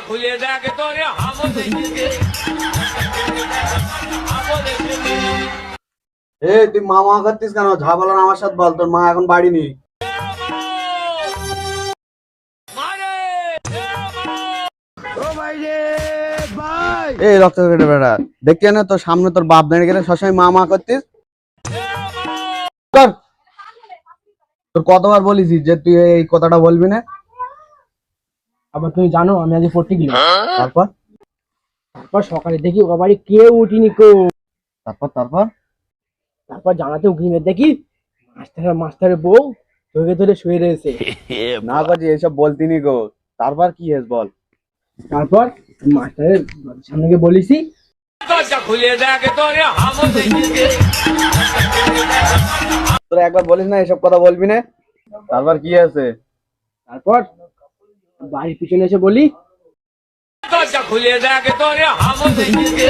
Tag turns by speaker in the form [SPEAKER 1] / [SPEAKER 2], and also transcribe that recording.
[SPEAKER 1] খুলে দেখে তোরে হামো দেখিয়ে
[SPEAKER 2] এ তুই মামা করতিস কেন? ঝামেলা আমার সাথে বল, তোর মা এখন বাড়ি নেই। এই রক্ত কেটে বেড়া দেখতে না তোর সামনে তোর বাপ দাঁড়িয়ে গেলে সবসময় মা করতিস। কর। তোর কতবার বলিস যে তুই এই কথাটা বলবি না?
[SPEAKER 3] আবার তুমি জানো আমি আজ পড়তে গেলাম,
[SPEAKER 2] তারপর
[SPEAKER 3] তারপর সকালে দেখি ও বাড়ি কেউ উঠিনি কো।
[SPEAKER 2] তারপর তারপর
[SPEAKER 3] তারপর জানাতে উঠি দেখি মাস্টারের বউ ধরে ধরে শুয়ে রয়েছে।
[SPEAKER 2] না কাজে এসব বলতিনি গো। তারপর কি হয়েছে বল?
[SPEAKER 3] তারপর মাস্টারের সামনে গিয়ে বলিসি
[SPEAKER 1] দরজা খুলে দেখে তোরে হামো দেখিয়ে
[SPEAKER 2] তোরা একবার বলিস না এসব কথা বলবি না? তারপর কি আছে?
[SPEAKER 3] তারপর বাড়ির পিছনে এসে বলি
[SPEAKER 1] দরজা খুলে দেখে তোরে হামো দেখিয়ে